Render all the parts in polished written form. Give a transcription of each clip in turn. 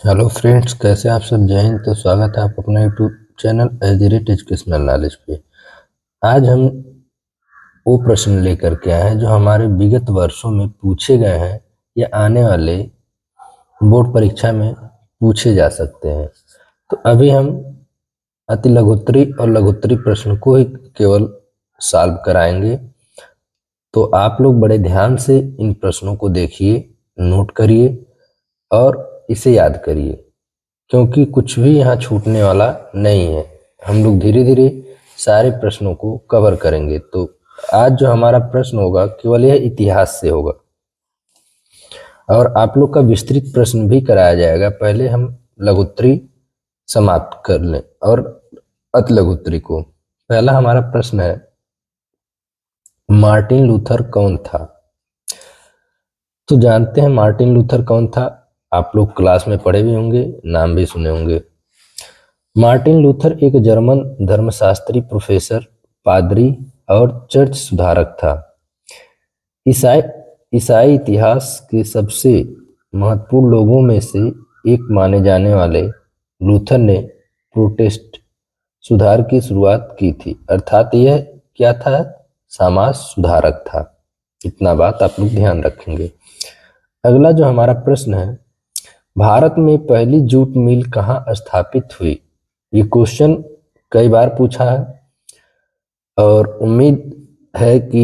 Hello friends, कैसे आप सब। जय हिंद। तो स्वागत है आप अपना यूट्यूब चैनल एजुरेट एजुकेशनल नॉलेज पे। आज हम वो प्रश्न लेकर के आए हैं जो हमारे विगत वर्षों में पूछे गए हैं या आने वाले बोर्ड परीक्षा में पूछे जा सकते हैं। तो अभी हम अति लघुत्तरी और लघुत्तरी प्रश्न को ही केवल सॉल्व कराएंगे। तो आप लोग बड़े ध्यान से इन प्रश्नों को देखिए, नोट करिए और इसे याद करिए, क्योंकि कुछ भी यहाँ छूटने वाला नहीं है। हम लोग धीरे धीरे सारे प्रश्नों को कवर करेंगे। तो आज जो हमारा प्रश्न होगा केवल यह इतिहास से होगा और आप लोग का विस्तृत प्रश्न भी कराया जाएगा। पहले हम लघुत्तरी समाप्त कर लें और अति लघुत्तरी को। पहला हमारा प्रश्न है, मार्टिन लूथर कौन था। तो जानते हैं मार्टिन लूथर कौन था। आप लोग क्लास में पढ़े भी होंगे, नाम भी सुने होंगे। मार्टिन लूथर एक जर्मन धर्मशास्त्री, प्रोफेसर, पादरी और चर्च सुधारक था। ईसाई ईसाई इतिहास के सबसे महत्वपूर्ण लोगों में से एक माने जाने वाले लूथर ने प्रोटेस्ट सुधार की शुरुआत की थी, अर्थात यह क्या था, समाज सुधारक था। इतना बात आप लोग ध्यान रखेंगे। अगला जो हमारा प्रश्न है, भारत में पहली जूट मिल कहाँ स्थापित हुई। ये क्वेश्चन कई बार पूछा है और उम्मीद है कि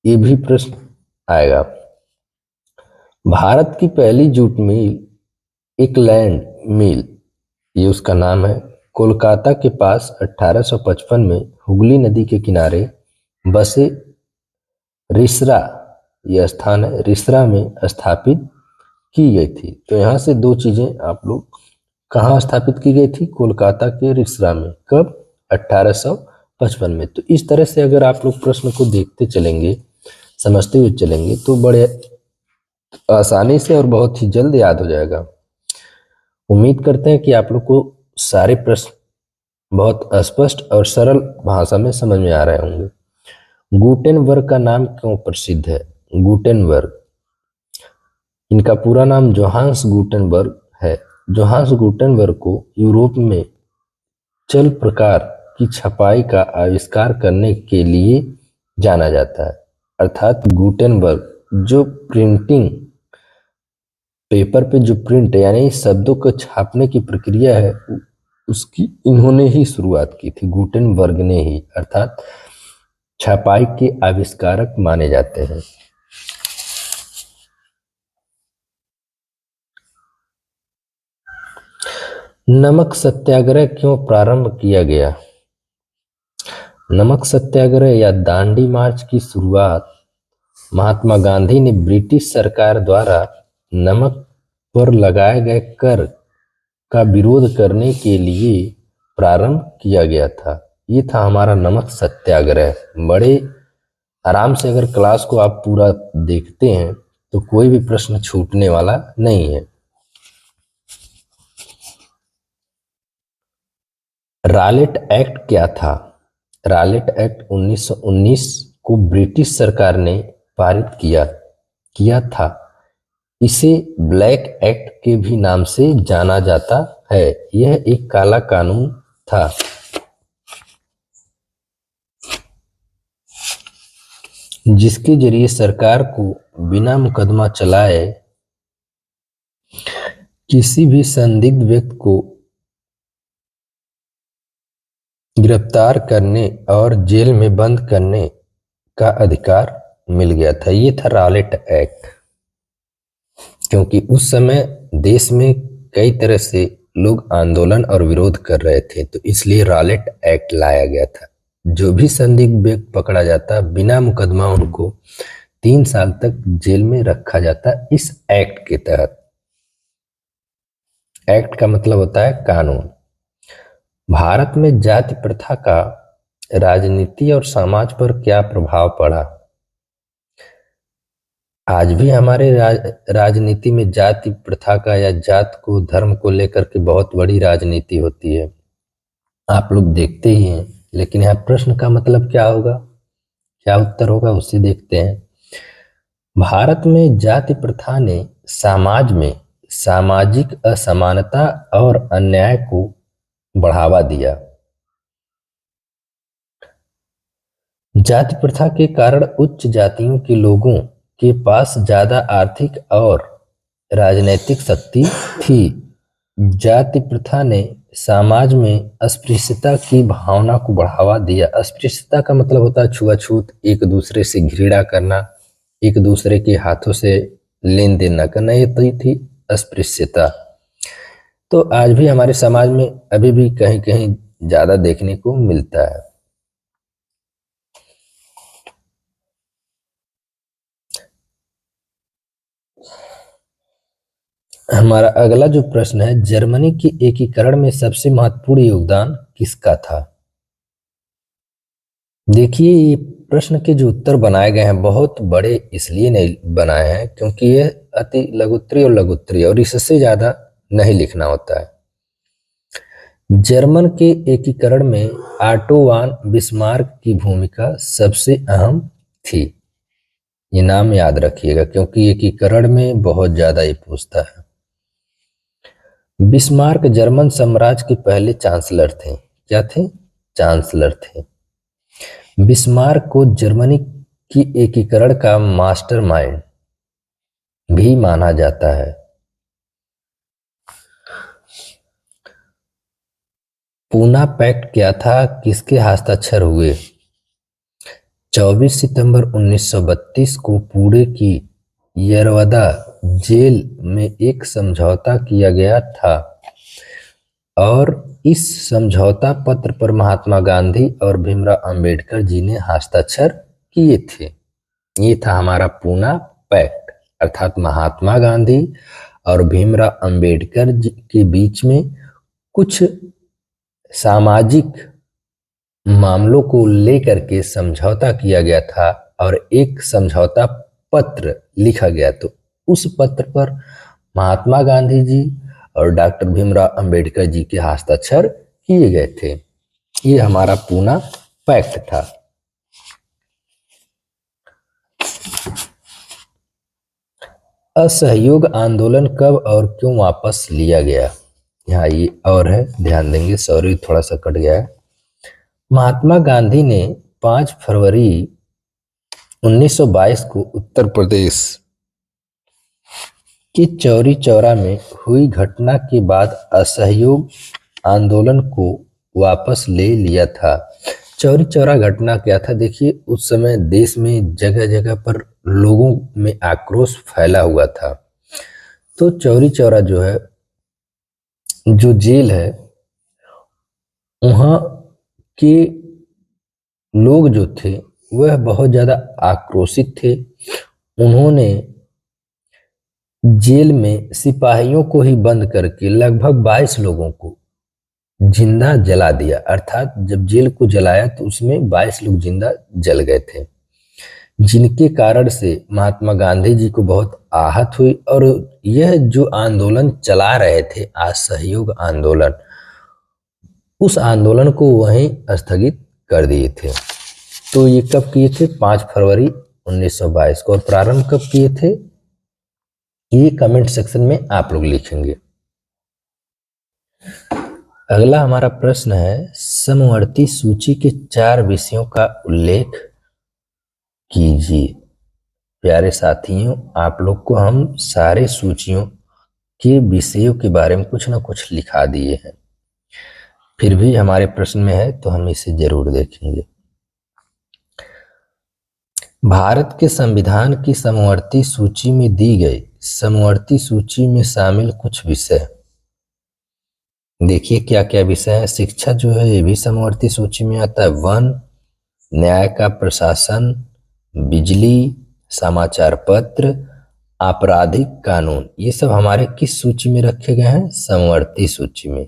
ये भी प्रश्न आएगा। भारत की पहली जूट मिल एकलैंड मिल, ये उसका नाम है, कोलकाता के पास 1855 में हुगली नदी के किनारे बसे रिसरा, यह स्थान है, रिसरा में स्थापित की गई थी। तो यहाँ से दो चीजें आप लोग, कहाँ स्थापित की गई थी, कोलकाता के रिसरा में। कब? 1855 में। तो इस तरह से अगर आप लोग प्रश्न को देखते चलेंगे, समझते हुए चलेंगे, तो बड़े आसानी से और बहुत ही जल्द याद हो जाएगा। उम्मीद करते हैं कि आप लोग को सारे प्रश्न बहुत स्पष्ट और सरल भाषा में समझ में आ रहे होंगे। गुटेनबर्ग का नाम क्यों प्रसिद्ध है। गुटेनबर्ग, इनका पूरा नाम जोहान्स गुटेनबर्ग है। जोहान्स गुटेनबर्ग को यूरोप में चल प्रकार की छपाई का आविष्कार करने के लिए जाना जाता है। अर्थात गुटेनबर्ग जो प्रिंटिंग, पेपर पे जो प्रिंट यानी शब्दों को छापने की प्रक्रिया है, उसकी इन्होंने ही शुरुआत की थी, गुटेनबर्ग ने ही, अर्थात छपाई के आविष्कारक माने जाते हैं। नमक सत्याग्रह क्यों प्रारंभ किया गया। नमक सत्याग्रह या दांडी मार्च की शुरुआत महात्मा गांधी ने ब्रिटिश सरकार द्वारा नमक पर लगाए गए कर का विरोध करने के लिए प्रारंभ किया गया था। ये था हमारा नमक सत्याग्रह। बड़े आराम से अगर क्लास को आप पूरा देखते हैं तो कोई भी प्रश्न छूटने वाला नहीं है। रॉलेट एक्ट क्या था। रॉलेट एक्ट 1919 को ब्रिटिश सरकार ने पारित किया किया था। इसे ब्लैक एक्ट के भी नाम से जाना जाता है। यह एक काला कानून था जिसके जरिए सरकार को बिना मुकदमा चलाए किसी भी संदिग्ध व्यक्ति को गिरफ्तार करने और जेल में बंद करने का अधिकार मिल गया था। ये था रॉलेट एक्ट। क्योंकि उस समय देश में कई तरह से लोग आंदोलन और विरोध कर रहे थे, तो इसलिए रॉलेट एक्ट लाया गया था। जो भी संदिग्ध व्यक्ति पकड़ा जाता, बिना मुकदमा उनको 3 साल तक जेल में रखा जाता इस एक्ट के तहत। एक्ट का मतलब होता है कानून। भारत में जाति प्रथा का राजनीति और समाज पर क्या प्रभाव पड़ा। आज भी हमारे राजनीति में जाति प्रथा का या जात को, धर्म को लेकर के बहुत बड़ी राजनीति होती है, आप लोग देखते ही हैं। लेकिन यहाँ प्रश्न का मतलब क्या होगा, क्या उत्तर होगा, उसे देखते हैं। भारत में जाति प्रथा ने समाज में सामाजिक असमानता और अन्याय को बढ़ावा दिया। जाति प्रथा के कारण उच्च जातियों के लोगों के पास ज्यादा आर्थिक और राजनैतिक शक्ति थी। जाति प्रथा ने समाज में अस्पृश्यता की भावना को बढ़ावा दिया। अस्पृश्यता का मतलब होता है छुआछूत, एक दूसरे से घृणा करना, एक दूसरे के हाथों से लेन देन न करना, ये तो थी अस्पृश्यता। तो आज भी हमारे समाज में अभी भी कहीं कहीं ज्यादा देखने को मिलता है। हमारा अगला जो प्रश्न है, जर्मनी के एकीकरण में सबसे महत्वपूर्ण योगदान किसका था? देखिए, ये प्रश्न के जो उत्तर बनाए गए हैं बहुत बड़े इसलिए नहीं बनाए हैं क्योंकि ये अति लघुत्तरी और लघुत्तरी और इससे ज्यादा नहीं लिखना होता है। जर्मन के एकीकरण में ऑटो वान बिस्मार्क की भूमिका सबसे अहम थी। ये नाम याद रखिएगा क्योंकि एकीकरण में बहुत ज्यादा ये पूछता है। बिस्मार्क जर्मन साम्राज्य के पहले चांसलर थे। क्या थे? चांसलर थे। बिस्मार्क को जर्मनी की एकीकरण का मास्टरमाइंड भी माना जाता है। पूना पैक्ट क्या था? किसके हस्ताक्षर हुए? 24 सितंबर 1932 को पुणे की यरवदा जेल में एक समझौता किया गया था और इस समझौता पत्र पर महात्मा गांधी और भीमराव अंबेडकर जी ने हस्ताक्षर किए थे। ये था हमारा पूना पैक्ट, अर्थात महात्मा गांधी और भीमराव अंबेडकर जी के बीच में कुछ सामाजिक मामलों को लेकर के समझौता किया गया था और एक समझौता पत्र लिखा गया। तो उस पत्र पर महात्मा गांधी जी और डॉक्टर भीमराव अंबेडकर जी के हस्ताक्षर किए गए थे। ये हमारा पूना पैक्ट था। असहयोग आंदोलन कब और क्यों वापस लिया गया? यहाँ ये और है, ध्यान देंगे, सॉरी थोड़ा सा कट गया है। महात्मा गांधी ने 5 फरवरी 1922 को उत्तर प्रदेश के चौरी चौरा में हुई घटना के बाद असहयोग आंदोलन को वापस ले लिया था। चौरी चौरा घटना क्या था? देखिए, उस समय देश में जगह जगह पर लोगों में आक्रोश फैला हुआ था। तो चौरी चौरा जो है, जो जेल है, वहाँ के लोग जो थे वह बहुत ज्यादा आक्रोशित थे। उन्होंने जेल में सिपाहियों को ही बंद करके लगभग 22 लोगों को जिंदा जला दिया। अर्थात जब जेल को जलाया तो उसमें 22 लोग जिंदा जल गए थे, जिनके कारण से महात्मा गांधी जी को बहुत आहत हुई और यह जो आंदोलन चला रहे थे, असहयोग आंदोलन, उस आंदोलन को वहीं स्थगित कर दिए थे। तो ये कब किए थे? 5 फरवरी 1922 को। और प्रारंभ कब किए थे? ये कमेंट सेक्शन में आप लोग लिखेंगे। अगला हमारा प्रश्न है, समवर्ती सूची के 4 विषयों का उल्लेख कीजिए। प्यारे साथियों, आप लोग को हम सारे सूचियों के विषयों के बारे में कुछ ना कुछ लिखा दिए हैं, फिर भी हमारे प्रश्न में है तो हम इसे जरूर देखेंगे। भारत के संविधान की समवर्ती सूची में दी गई समवर्ती सूची में शामिल कुछ विषय देखिए क्या क्या विषय है। शिक्षा जो है ये भी समवर्ती सूची में आता है। वन, न्याय का प्रशासन, बिजली, समाचार पत्र, आपराधिक कानून, ये सब हमारे किस सूची में रखे गए हैं? समवर्ती सूची में।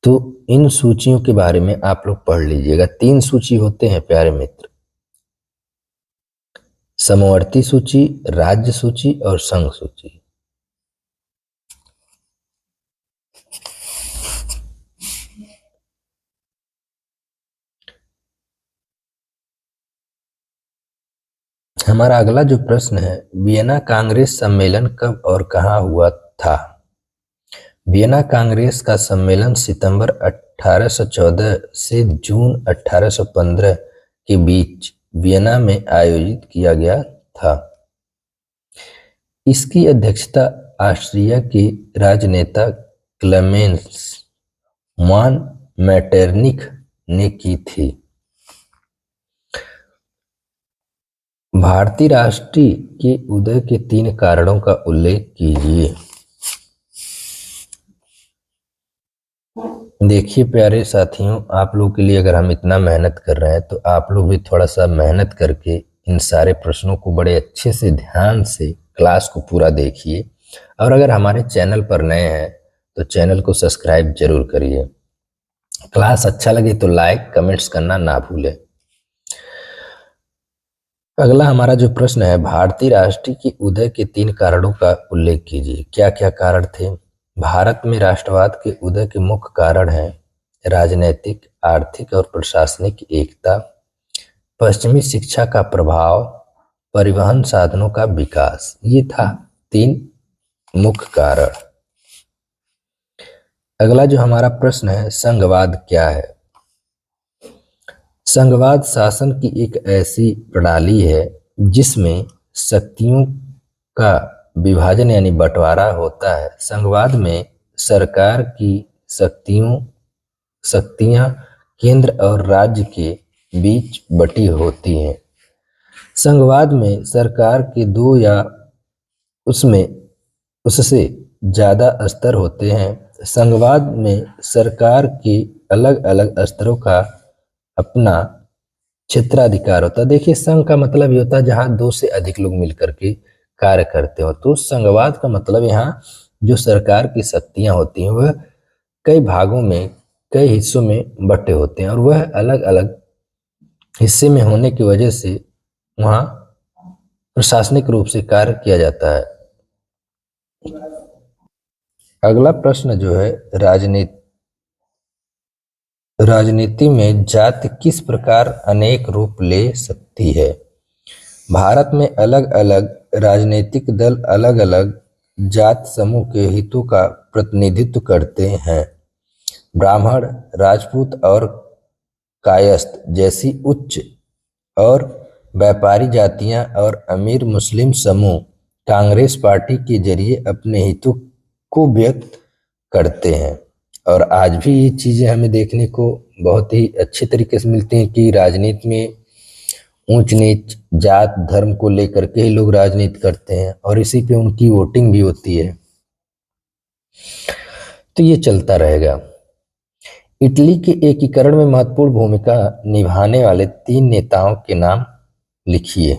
तो इन सूचियों के बारे में आप लोग पढ़ लीजिएगा। 3 सूची होते हैं प्यारे मित्र, समवर्ती सूची, राज्य सूची और संघ सूची। हमारा अगला जो प्रश्न है, वियना कांग्रेस सम्मेलन कब और कहाँ हुआ था? वियना कांग्रेस का सम्मेलन सितंबर 1814 से जून 1815 के बीच वियना में आयोजित किया गया था। इसकी अध्यक्षता ऑस्ट्रिया के राजनेता क्लेमेंस मान मेटरनिख ने की थी। भारतीय राष्ट्र के उदय के 3 कारणों का उल्लेख कीजिए। देखिए प्यारे साथियों, आप लोग के लिए अगर हम इतना मेहनत कर रहे हैं तो आप लोग भी थोड़ा सा मेहनत करके इन सारे प्रश्नों को बड़े अच्छे से ध्यान से क्लास को पूरा देखिए। और अगर हमारे चैनल पर नए हैं तो चैनल को सब्सक्राइब जरूर करिए। क्लास अच्छा लगे तो लाइक कमेंट्स करना ना भूलें। अगला हमारा जो प्रश्न है, भारतीय राष्ट्र के उदय के 3 कारणों का उल्लेख कीजिए। क्या क्या कारण थे? भारत में राष्ट्रवाद के उदय के मुख्य कारण हैं राजनैतिक, आर्थिक और प्रशासनिक एकता, पश्चिमी शिक्षा का प्रभाव, परिवहन साधनों का विकास। ये था 3 मुख्य कारण। अगला जो हमारा प्रश्न है, संघवाद क्या है? संघवाद शासन की एक ऐसी प्रणाली है जिसमें शक्तियों का विभाजन यानी बंटवारा होता है। संघवाद में सरकार की शक्तियां केंद्र और राज्य के बीच बटी होती हैं। संघवाद में सरकार के 2 या उससे ज़्यादा स्तर होते हैं। संघवाद में सरकार के अलग अलग स्तरों का अपना क्षेत्राधिकार होता है। देखिए, संघ का मतलब ये होता है जहां 2 से अधिक लोग मिलकर के कार्य करते हो। तो संघवाद का मतलब यहाँ जो सरकार की शक्तियां होती हैं वह कई भागों में, कई हिस्सों में बटे होते हैं और वह अलग अलग हिस्से में होने की वजह से वहाँ प्रशासनिक रूप से कार्य किया जाता है। अगला प्रश्न जो है, राजनीति में जाति किस प्रकार अनेक रूप ले सकती है? भारत में अलग अलग राजनीतिक दल अलग अलग जात समूह के हितों का प्रतिनिधित्व करते हैं। ब्राह्मण, राजपूत और कायस्थ जैसी उच्च और व्यापारी जातियां और अमीर मुस्लिम समूह कांग्रेस पार्टी के जरिए अपने हितों को व्यक्त करते हैं। और आज भी ये चीज़ें हमें देखने को बहुत ही अच्छे तरीके से मिलती हैं कि राजनीति में ऊंच नीच, जात, धर्म को लेकर के ही लोग राजनीति करते हैं और इसी पे उनकी वोटिंग भी होती है। तो ये चलता रहेगा। इटली के एकीकरण में महत्वपूर्ण भूमिका निभाने वाले 3 नेताओं के नाम लिखिए।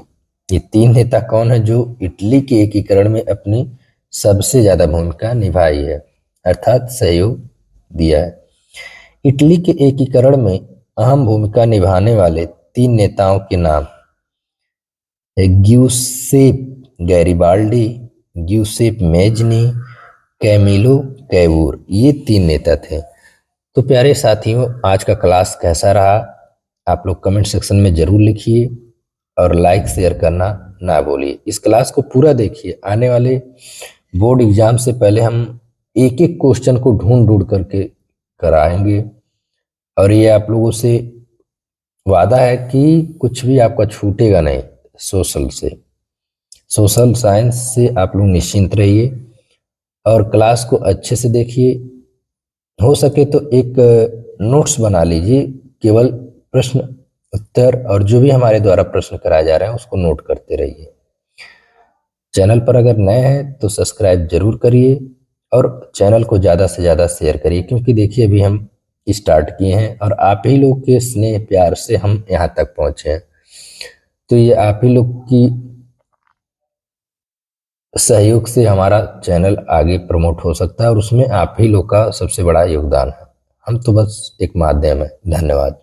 ये 3 नेता कौन है जो इटली के एकीकरण में अपनी सबसे ज्यादा भूमिका निभाई है, अर्थात सहयोग दिया है? इटली के एकीकरण में अहम भूमिका निभाने वाले 3 नेताओं के नाम है Giuseppe Garibaldi, Giuseppe Mazzini, Camillo Cavour. ये 3 नेता थे। तो प्यारे साथियों, आज का क्लास कैसा रहा आप लोग कमेंट सेक्शन में जरूर लिखिए और लाइक शेयर करना ना भूलिए। इस क्लास को पूरा देखिए। आने वाले बोर्ड एग्जाम से पहले हम एक एक क्वेश्चन को ढूंढ ढूंढ करके कराएंगे और ये आप लोगों से वादा है कि कुछ भी आपका छूटेगा नहीं। सोशल साइंस से आप लोग निश्चिंत रहिए और क्लास को अच्छे से देखिए। हो सके तो एक नोट्स बना लीजिए, केवल प्रश्न उत्तर और जो भी हमारे द्वारा प्रश्न कराए जा रहे हैं उसको नोट करते रहिए। चैनल पर अगर नए हैं तो सब्सक्राइब जरूर करिए और चैनल को ज़्यादा से ज़्यादा शेयर करिए, क्योंकि देखिए अभी हम स्टार्ट किए हैं और आप ही लोग के स्नेह प्यार से हम यहाँ तक पहुँचे हैं। तो ये आप ही लोग की सहयोग से हमारा चैनल आगे प्रमोट हो सकता है और उसमें आप ही लोग का सबसे बड़ा योगदान है। हम तो बस एक माध्यम है। धन्यवाद।